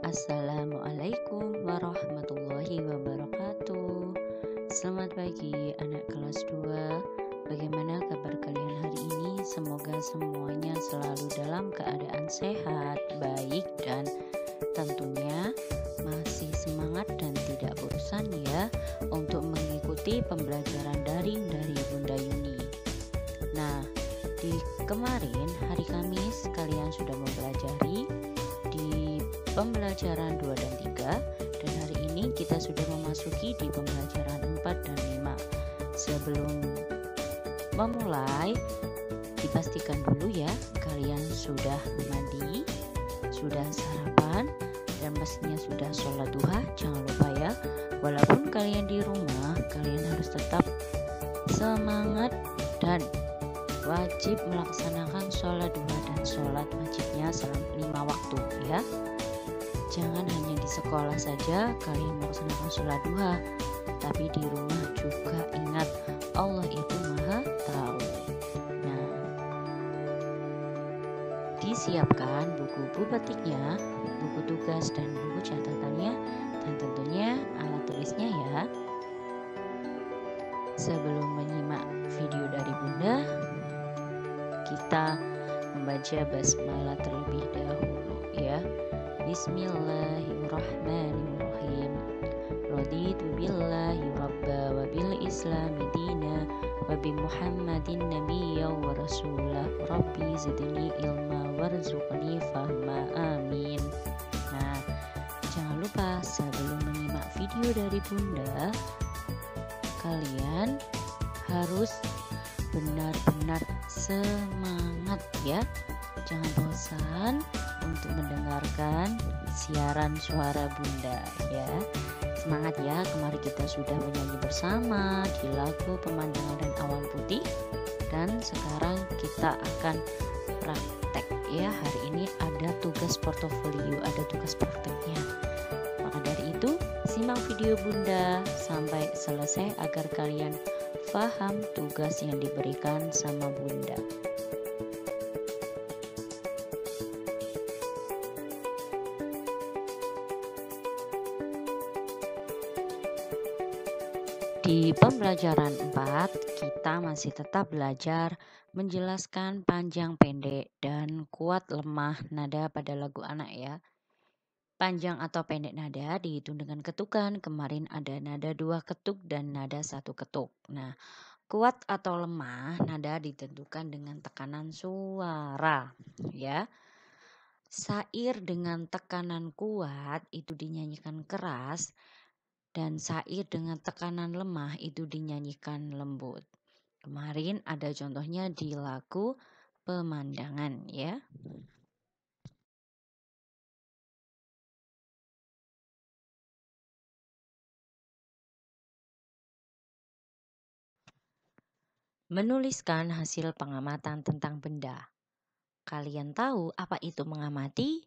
Assalamualaikum warahmatullahi wabarakatuh. Selamat pagi anak kelas 2. Bagaimana kabar kalian hari ini? Semoga semuanya selalu dalam keadaan sehat, baik, dan tentunya masih semangat dan tidak bosan ya untuk mengikuti pembelajaran daring dari Bunda Yuni. Nah, di kemarin hari Kamis kalian sudah mempelajari di pembelajaran 2 dan 3, dan hari ini kita sudah memasuki di pembelajaran 4 dan 5. Sebelum memulai, dipastikan dulu ya kalian sudah mandi, sudah sarapan, dan pastinya sudah sholat duha. Jangan lupa ya, walaupun kalian di rumah, kalian harus tetap semangat dan wajib melaksanakan sholat duha dan sholat wajibnya selama 5 waktu ya. Jangan hanya di sekolah saja kalian melaksanakan sholat duha, tapi di rumah juga ingat Allah itu maha tahu. Nah, disiapkan buku petiknya, buku tugas dan buku catatannya, dan tentunya alat tulisnya ya. Sebelum menyimak video dari Bunda, kita membaca basmalah terlebih dahulu ya. Bismillahirrahmanirrahim. Raditu billahi rabba wa bil islami dina wa bi muhammadin nabiyya wa rasulah. Rabbi zidni ilma warzuqni fahma, amin. Nah, jangan lupa sebelum menyimak video dari Bunda, kalian harus benar-benar semangat ya. Jangan bosan untuk mendengarkan siaran suara Bunda ya. Semangat ya, kemarin kita sudah menyanyi bersama di lagu Pemandangan dan Awan Putih, dan sekarang kita akan praktek ya. Hari ini ada tugas portofolio, ada tugas prakteknya. Maka dari itu, simak video Bunda sampai selesai agar kalian paham tugas yang diberikan sama Bunda. Di pembelajaran 4, kita masih tetap belajar menjelaskan panjang pendek dan kuat lemah nada pada lagu anak ya. Panjang atau pendek nada dihitung dengan ketukan. Kemarin ada nada 2 ketuk dan nada 1 ketuk. Nah, kuat atau lemah nada ditentukan dengan tekanan suara ya. Syair dengan tekanan kuat itu dinyanyikan keras, dan syair dengan tekanan lemah itu dinyanyikan lembut. Kemarin ada contohnya di lagu Pemandangan ya. Menuliskan hasil pengamatan tentang benda. Kalian tahu apa itu mengamati?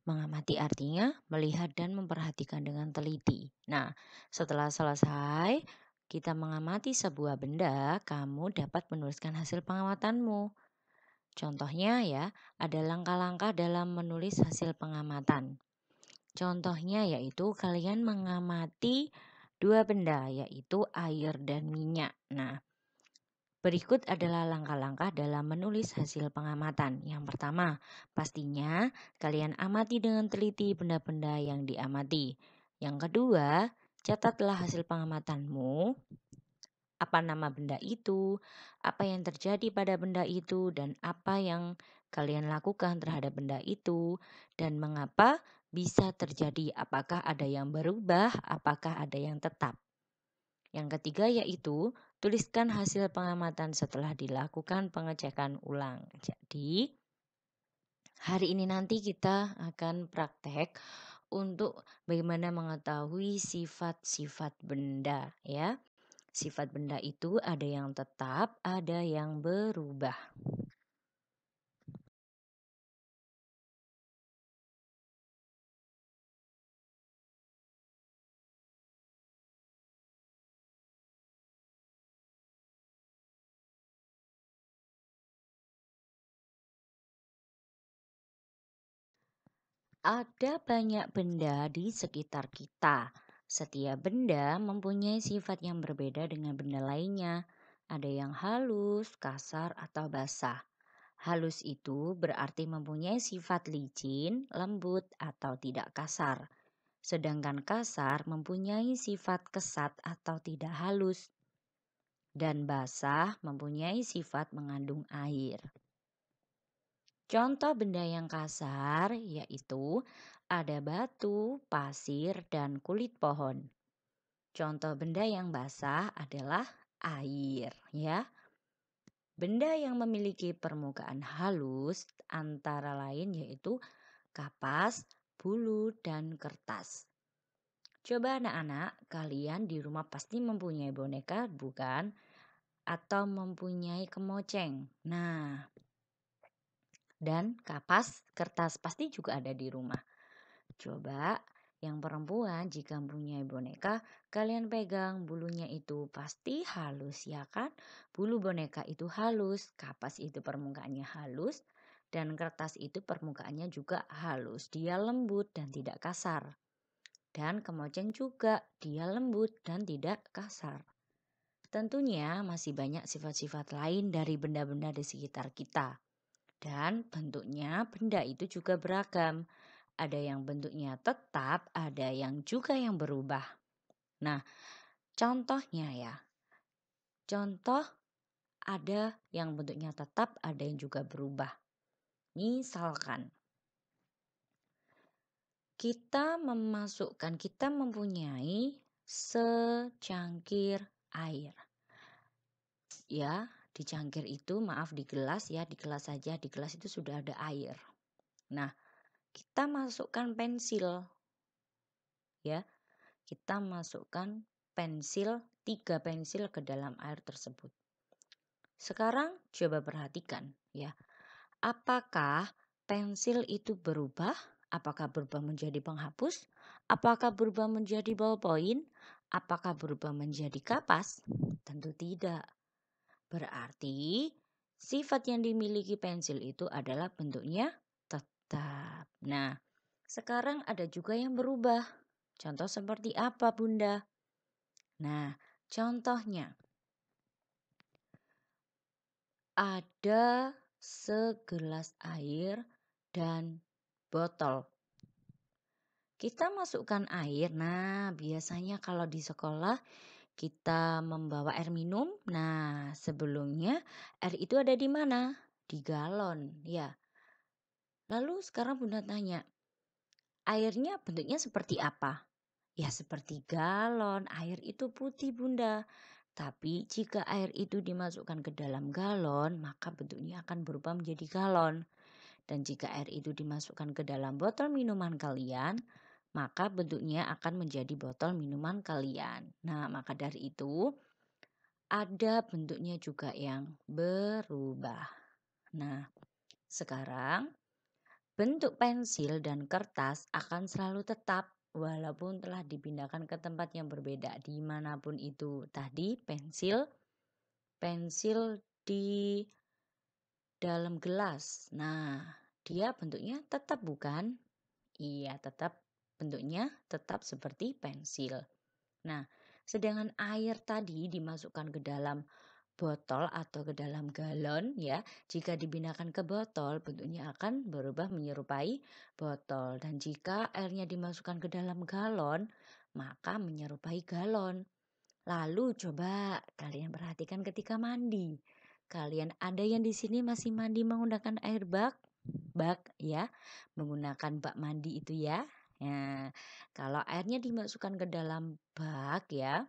Mengamati artinya melihat dan memperhatikan dengan teliti. Nah, setelah selesai kita mengamati sebuah benda, kamu dapat menuliskan hasil pengamatanmu. Contohnya ya, ada langkah-langkah dalam menulis hasil pengamatan. Contohnya yaitu kalian mengamati 2 benda, yaitu air dan minyak. Nah, berikut adalah langkah-langkah dalam menulis hasil pengamatan. Yang pertama, pastinya kalian amati dengan teliti benda-benda yang diamati. Yang kedua, catatlah hasil pengamatanmu. Apa nama benda itu, apa yang terjadi pada benda itu, dan apa yang kalian lakukan terhadap benda itu, dan mengapa bisa terjadi, apakah ada yang berubah, apakah ada yang tetap. Yang ketiga yaitu tuliskan hasil pengamatan setelah dilakukan pengecekan ulang. Jadi hari ini nanti kita akan praktek untuk bagaimana mengetahui sifat-sifat benda ya. Sifat benda itu ada yang tetap, ada yang berubah. Ada banyak benda di sekitar kita. Setiap benda mempunyai sifat yang berbeda dengan benda lainnya. Ada yang halus, kasar, atau basah. Halus itu berarti mempunyai sifat licin, lembut, atau tidak kasar. Sedangkan kasar mempunyai sifat kesat atau tidak halus. Dan basah mempunyai sifat mengandung air. Contoh benda yang kasar yaitu ada batu, pasir, dan kulit pohon. Contoh benda yang basah adalah air, ya. Benda yang memiliki permukaan halus antara lain yaitu kapas, bulu, dan kertas. Coba anak-anak, kalian di rumah pasti mempunyai boneka, bukan? Atau mempunyai kemoceng. Nah, dan kapas, kertas pasti juga ada di rumah. Coba yang perempuan jika mempunyai boneka, kalian pegang bulunya itu pasti halus ya kan? Bulu boneka itu halus, kapas itu permukaannya halus, dan kertas itu permukaannya juga halus. Dia lembut dan tidak kasar. Dan kemoceng juga, dia lembut dan tidak kasar. Tentunya masih banyak sifat-sifat lain dari benda-benda di sekitar kita. Dan bentuknya benda itu juga beragam. Ada yang bentuknya tetap, ada yang juga yang berubah. Nah, contohnya ya. Contoh ada yang bentuknya tetap, ada yang juga berubah. Misalkan kita mempunyai secangkir air. Ya, di cangkir itu maaf di gelas ya, di gelas saja, di gelas itu sudah ada air. Nah, kita masukkan pensil ya. Kita masukkan pensil, 3 pensil ke dalam air tersebut. Sekarang coba perhatikan ya. Apakah pensil itu berubah? Apakah berubah menjadi penghapus? Apakah berubah menjadi ballpoint? Apakah berubah menjadi kapas? Tentu tidak. Berarti sifat yang dimiliki pensil itu adalah bentuknya tetap. Nah, sekarang ada juga yang berubah. Contoh seperti apa, Bunda? Nah, contohnya ada segelas air dan botol. Kita masukkan air. Nah, biasanya kalau di sekolah kita membawa air minum. Nah, sebelumnya air itu ada di mana? Di galon, ya. Lalu sekarang Bunda tanya, airnya bentuknya seperti apa? Ya seperti galon, air itu putih Bunda. Tapi jika air itu dimasukkan ke dalam galon, maka bentuknya akan berubah menjadi galon. Dan jika air itu dimasukkan ke dalam botol minuman kalian, maka bentuknya akan menjadi botol minuman kalian. Nah, maka dari itu ada bentuknya juga yang berubah. Nah, sekarang bentuk pensil dan kertas akan selalu tetap walaupun telah dipindahkan ke tempat yang berbeda dimanapun itu. Tadi pensil di dalam gelas. Nah, dia bentuknya tetap bukan? Iya, tetap bentuknya tetap seperti pensil. Nah, sedangkan air tadi dimasukkan ke dalam botol atau ke dalam galon ya. Jika dipindahkan ke botol, bentuknya akan berubah menyerupai botol. Dan jika airnya dimasukkan ke dalam galon, maka menyerupai galon. Lalu coba kalian perhatikan ketika mandi. Kalian ada yang di sini masih mandi menggunakan air bak? Bak ya, menggunakan bak mandi itu ya. Nah, kalau airnya dimasukkan ke dalam bak ya,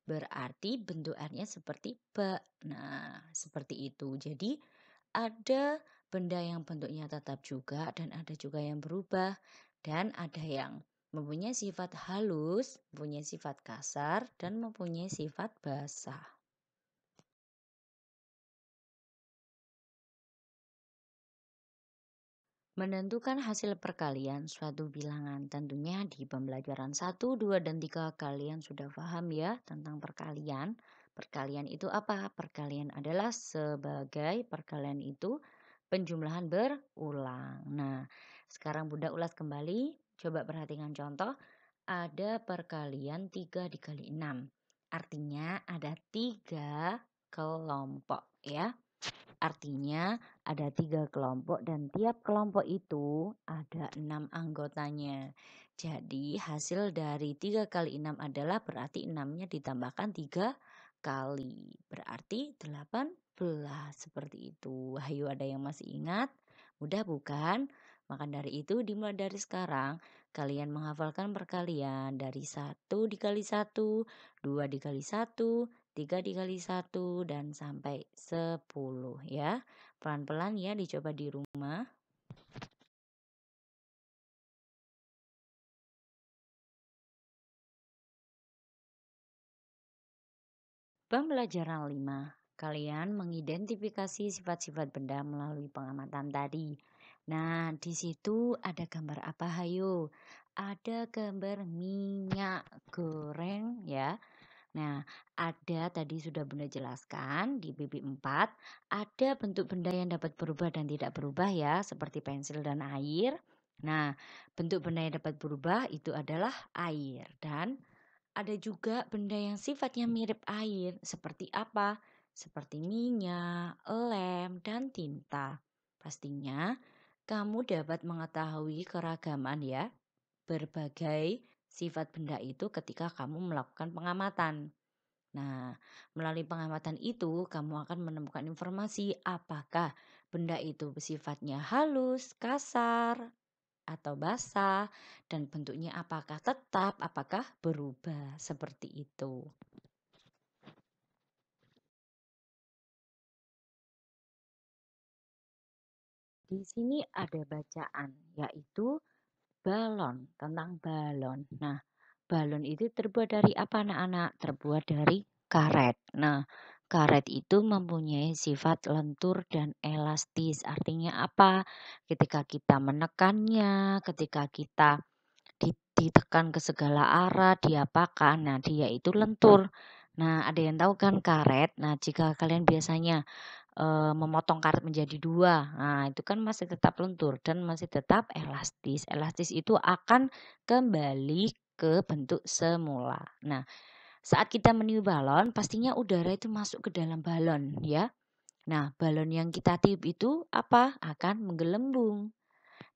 berarti bentuk airnya seperti bak. Nah, seperti itu. Jadi ada benda yang bentuknya tetap juga dan ada juga yang berubah. Dan ada yang mempunyai sifat halus, mempunyai sifat kasar, dan mempunyai sifat basah. Menentukan hasil perkalian suatu bilangan. Tentunya di pembelajaran 1, 2, dan 3 kalian sudah paham ya tentang perkalian. Perkalian itu apa? Perkalian adalah sebagai perkalian itu penjumlahan berulang. Nah, Sekarang Bunda ulas kembali. Coba perhatikan contoh. Ada perkalian 3 dikali 6. Artinya ada 3 kelompok ya. Artinya ada 3 kelompok dan tiap kelompok itu ada 6 anggotanya. Jadi hasil dari 3 kali 6 adalah berarti 6-nya ditambahkan 3 kali. Berarti 18 seperti itu. Ayo ada yang masih ingat? Mudah bukan? Maka dari itu dimulai dari sekarang kalian menghafalkan perkalian dari 1 dikali 1, 2 dikali 1, 3 dikali 1 dan sampai 10 ya. Pelan-pelan ya dicoba di rumah. Pembelajaran 5. Kalian mengidentifikasi sifat-sifat benda melalui pengamatan tadi. Nah, di situ ada gambar apa hayo? Ada gambar minyak goreng ya. Nah, ada tadi sudah Bunda jelaskan di BB4, ada bentuk benda yang dapat berubah dan tidak berubah ya, seperti pensil dan air. Nah, bentuk benda yang dapat berubah itu adalah air dan ada juga benda yang sifatnya mirip air, seperti apa? Seperti minyak, lem, dan tinta. Pastinya kamu dapat mengetahui keragaman ya, berbagai sifat benda itu ketika kamu melakukan pengamatan. Nah, melalui pengamatan itu kamu akan menemukan informasi apakah benda itu sifatnya halus, kasar, atau basah, dan bentuknya apakah tetap, apakah berubah, seperti itu. Di sini ada bacaan, yaitu balon, tentang balon. Nah, balon itu terbuat dari apa anak-anak? Terbuat dari karet. Nah, karet itu mempunyai sifat lentur dan elastis. Artinya apa? Ketika kita menekannya, ketika kita ditekan ke segala arah, diapakan, nah dia itu lentur. Nah, ada yang tahu kan karet? Nah, jika kalian biasanya memotong karet menjadi 2. Nah, itu kan masih tetap lentur dan masih tetap elastis. Elastis itu akan kembali ke bentuk semula. Nah, saat kita meniup balon, pastinya udara itu masuk ke dalam balon ya. Nah, balon yang kita tiup itu apa? Akan menggelembung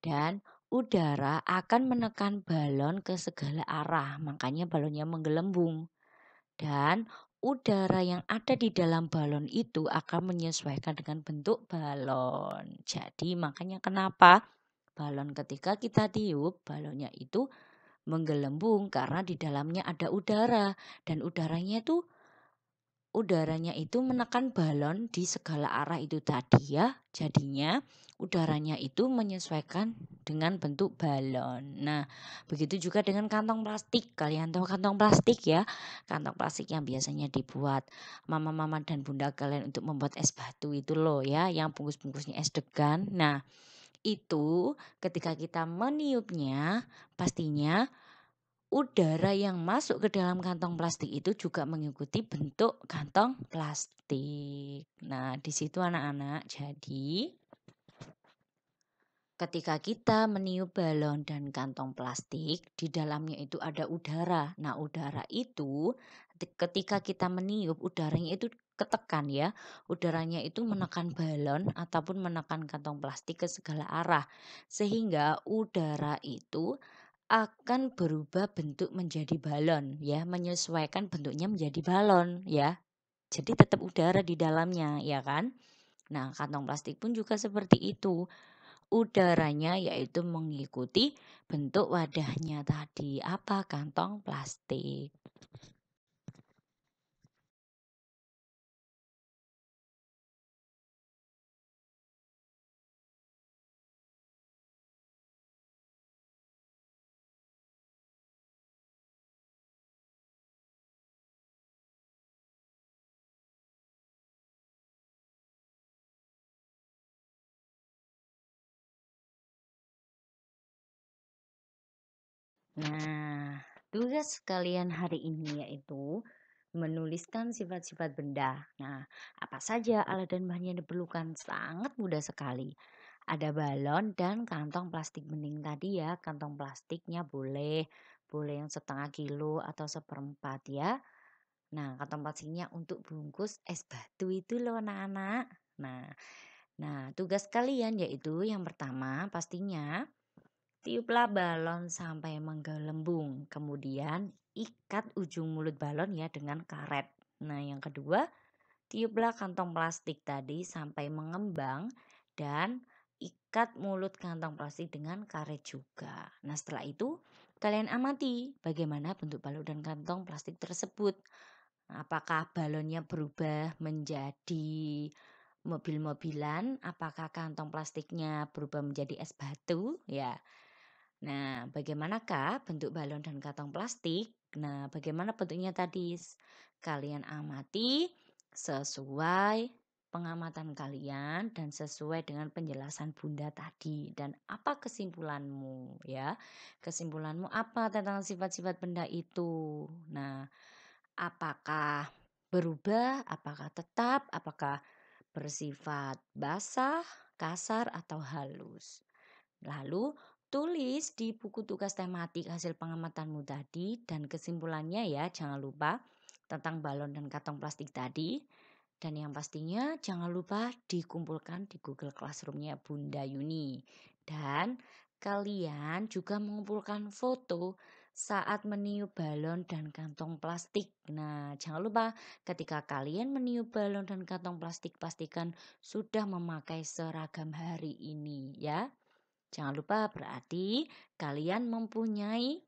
dan udara akan menekan balon ke segala arah. Makanya balonnya menggelembung. Dan udara yang ada di dalam balon itu akan menyesuaikan dengan bentuk balon. Jadi makanya kenapa balon ketika kita tiup, balonnya itu menggelembung karena di dalamnya ada udara dan udaranya itu menekan balon di segala arah itu tadi ya. Jadinya udaranya itu menyesuaikan dengan bentuk balon. Nah, begitu juga dengan kantong plastik. Kalian tahu kantong plastik ya? Kantong plastik yang biasanya dibuat mama-mama dan bunda kalian untuk membuat es batu itu loh ya, yang bungkus-bungkusnya es degan. Nah, itu ketika kita meniupnya, pastinya udara yang masuk ke dalam kantong plastik itu juga mengikuti bentuk kantong plastik. Nah, di situ anak-anak. Jadi, ketika kita meniup balon dan kantong plastik, di dalamnya itu ada udara. Nah, udara itu ketika kita meniup, udaranya itu ketekan ya. Udaranya itu menekan balon ataupun menekan kantong plastik ke segala arah. Sehingga udara itu akan berubah bentuk menjadi balon ya, menyesuaikan bentuknya menjadi balon ya. Jadi tetap udara di dalamnya ya kan. Nah, kantong plastik pun juga seperti itu. Udaranya yaitu mengikuti bentuk wadahnya tadi. Apa? Kantong plastik. Nah, tugas kalian hari ini yaitu menuliskan sifat-sifat benda. Nah, apa saja alat dan bahan yang diperlukan? Sangat mudah sekali. Ada balon dan kantong plastik bening tadi ya. Kantong plastiknya boleh yang setengah kilo atau seperempat ya. Nah, kantong plastiknya untuk bungkus es batu itu loh anak-anak. Nah, tugas kalian yaitu yang pertama pastinya tiuplah balon sampai menggelembung. Kemudian ikat ujung mulut balon ya dengan karet. Nah, yang kedua, tiuplah kantong plastik tadi sampai mengembang dan ikat mulut kantong plastik dengan karet juga. Nah, setelah itu kalian amati bagaimana bentuk balon dan kantong plastik tersebut. Apakah balonnya berubah menjadi mobil-mobilan? Apakah kantong plastiknya berubah menjadi es batu? Ya. Nah, bagaimanakah bentuk balon dan kantong plastik? Nah, bagaimana bentuknya tadi? Kalian amati sesuai pengamatan kalian dan sesuai dengan penjelasan Bunda tadi. Dan apa kesimpulanmu ya? Kesimpulanmu apa tentang sifat-sifat benda itu? Nah, apakah berubah? Apakah tetap? Apakah bersifat basah, kasar, atau halus? Lalu tulis di buku tugas tematik hasil pengamatanmu tadi dan kesimpulannya ya, jangan lupa tentang balon dan kantong plastik tadi. Dan yang pastinya jangan lupa dikumpulkan di Google Classroom-nya Bunda Yuni. Dan kalian juga mengumpulkan foto saat meniup balon dan kantong plastik. Nah, jangan lupa ketika kalian meniup balon dan kantong plastik pastikan sudah memakai seragam hari ini ya. Jangan lupa berarti kalian mempunyai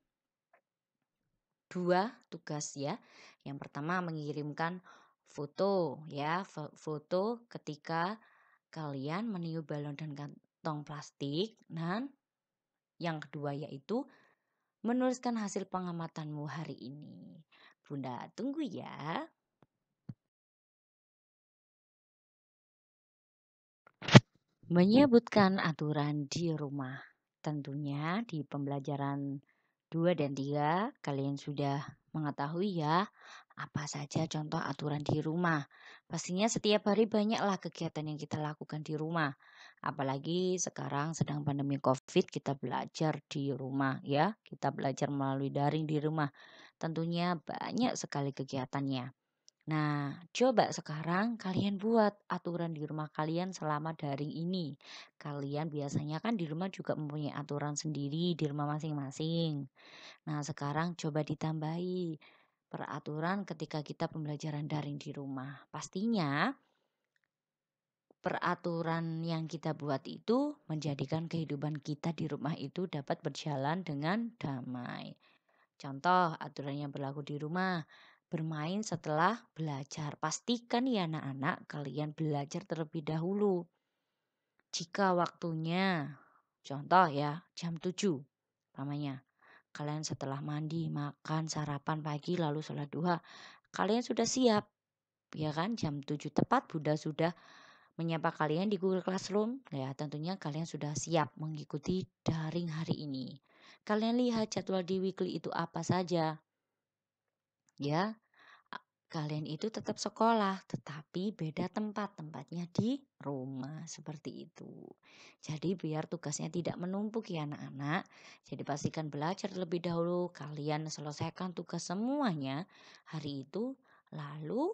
dua tugas ya. Yang pertama mengirimkan foto ya, foto ketika kalian meniup balon dan kantong plastik. Dan yang kedua yaitu menuliskan hasil pengamatanmu hari ini. Bunda tunggu ya. Menyebutkan aturan di rumah. Tentunya di pembelajaran 2 dan 3 kalian sudah mengetahui ya apa saja contoh aturan di rumah. Pastinya setiap hari banyaklah kegiatan yang kita lakukan di rumah. Apalagi sekarang sedang pandemi Covid kita belajar di rumah ya. Kita belajar melalui daring di rumah. Tentunya banyak sekali kegiatannya. Nah, coba sekarang kalian buat aturan di rumah kalian selama daring ini. Kalian biasanya kan di rumah juga mempunyai aturan sendiri di rumah masing-masing. Nah, sekarang coba ditambahi peraturan ketika kita pembelajaran daring di rumah. Pastinya peraturan yang kita buat itu menjadikan kehidupan kita di rumah itu dapat berjalan dengan damai. Contoh aturan yang berlaku di rumah, bermain setelah belajar. Pastikan ya anak-anak kalian belajar terlebih dahulu. Jika waktunya, contoh ya jam 7 namanya. Kalian setelah mandi, makan, sarapan pagi lalu sholat duha, kalian sudah siap. Ya kan jam 7 tepat Bunda sudah menyapa kalian di Google Classroom. Ya tentunya kalian sudah siap mengikuti daring hari ini. Kalian lihat jadwal di weekly itu apa saja. Ya, kalian itu tetap sekolah, tetapi beda tempat, tempatnya di rumah, seperti itu. Jadi biar tugasnya tidak menumpuk ya anak-anak. Jadi pastikan belajar terlebih dahulu, kalian selesaikan tugas semuanya hari itu, lalu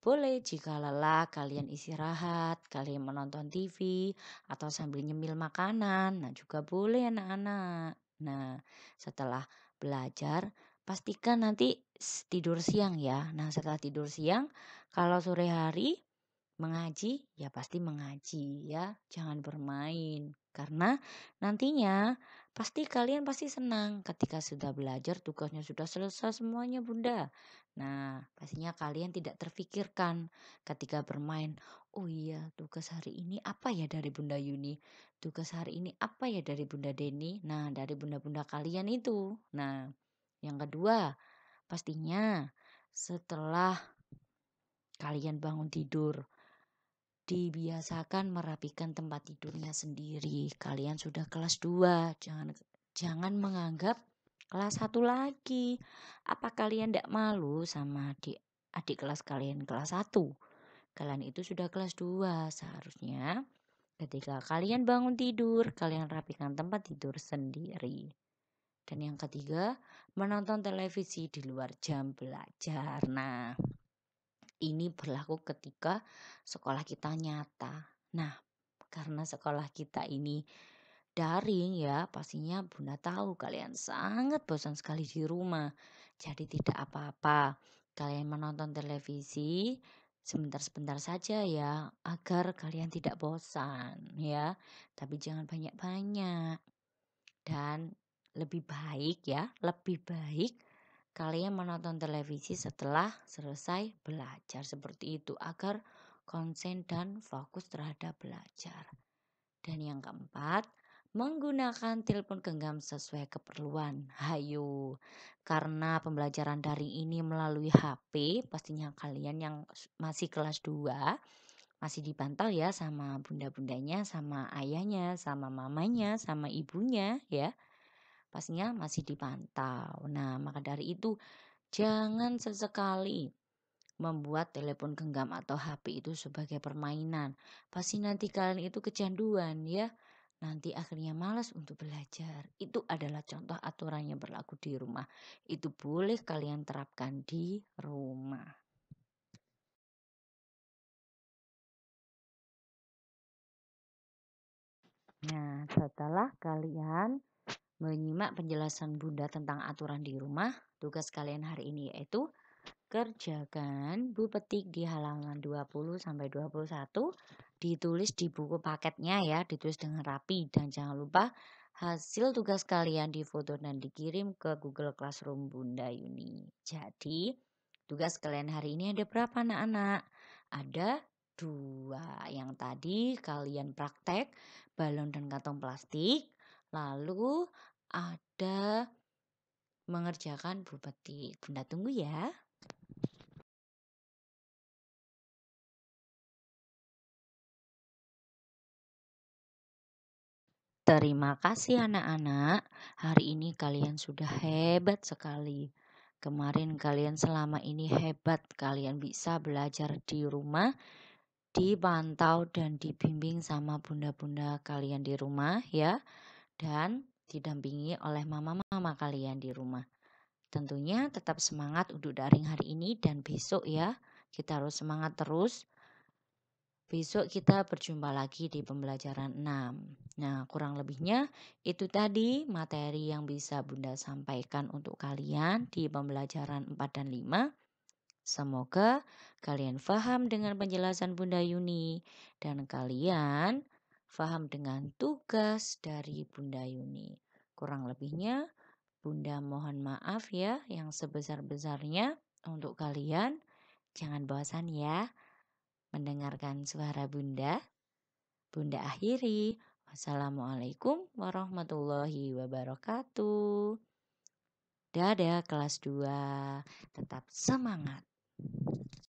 boleh jika lelah kalian istirahat, kalian menonton TV atau sambil nyemil makanan. Nah, juga boleh anak-anak. Nah, setelah belajar pastikan nanti tidur siang ya. Nah, setelah tidur siang kalau sore hari mengaji ya pasti mengaji ya, jangan bermain. Karena nantinya pasti kalian pasti senang ketika sudah belajar tugasnya sudah selesai semuanya Bunda. Nah, pastinya kalian tidak terfikirkan ketika bermain. Oh iya, tugas hari ini apa ya dari Bunda Yuni? Tugas hari ini apa ya dari Bunda Deni? Nah, dari bunda-bunda kalian itu. Nah, yang kedua, pastinya setelah kalian bangun tidur, dibiasakan merapikan tempat tidurnya sendiri. Kalian sudah kelas 2, jangan menganggap kelas 1 lagi. Apa kalian tidak malu sama adik kelas kalian kelas 1? Kalian itu sudah kelas 2 seharusnya. Ketika kalian bangun tidur, kalian rapikan tempat tidur sendiri. Dan yang ketiga, menonton televisi di luar jam belajar. Nah, ini berlaku ketika sekolah kita nyata. Nah, karena sekolah kita ini daring ya, pastinya Bunda tahu kalian sangat bosan sekali di rumah. Jadi tidak apa-apa. Kalian menonton televisi sebentar-sebentar saja ya, agar kalian tidak bosan ya. Tapi jangan banyak-banyak. Dan lebih baik ya, lebih baik kalian menonton televisi setelah selesai belajar seperti itu agar konsen dan fokus terhadap belajar. Dan yang keempat, menggunakan telepon genggam sesuai keperluan. Hayo, karena pembelajaran daring ini melalui HP, pastinya kalian yang masih kelas 2 masih dipantau ya sama bunda-bundanya, sama ayahnya, sama mamanya, sama ibunya ya. Pastinya masih dipantau. Nah, maka dari itu jangan sesekali membuat telepon genggam atau HP itu sebagai permainan. Pasti nanti kalian itu kecanduan ya. Nanti akhirnya malas untuk belajar. Itu adalah contoh aturan yang berlaku di rumah. Itu boleh kalian terapkan di rumah. Nah, setelah kalian menyimak penjelasan Bunda tentang aturan di rumah, tugas kalian hari ini yaitu kerjakan bu petik di halaman 20 sampai 21, ditulis di buku paketnya ya, ditulis dengan rapi dan jangan lupa hasil tugas kalian difoto dan dikirim ke Google Classroom Bunda Yuni. Jadi, tugas kalian hari ini ada berapa anak-anak? Ada 2. Yang tadi kalian praktek balon dan kantong plastik, lalu ada mengerjakan bu petik. Bunda tunggu ya. Terima kasih anak-anak. Hari ini kalian sudah hebat sekali. Kemarin kalian selama ini hebat. Kalian bisa belajar di rumah, dipantau dan dibimbing sama bunda-bunda kalian di rumah ya. Dan didampingi oleh mama-mama kalian di rumah. Tentunya tetap semangat untuk daring hari ini dan besok ya. Kita harus semangat terus. Besok kita berjumpa lagi di pembelajaran 6. Nah, kurang lebihnya itu tadi materi yang bisa Bunda sampaikan untuk kalian di pembelajaran 4 dan 5. Semoga kalian paham dengan penjelasan Bunda Yuni dan kalian paham dengan tugas dari Bunda Yuni. Kurang lebihnya Bunda mohon maaf ya yang sebesar-besarnya untuk kalian. Jangan bosan ya mendengarkan suara Bunda. Bunda akhiri. Wassalamualaikum warahmatullahi wabarakatuh. Dadah kelas 2. Tetap semangat.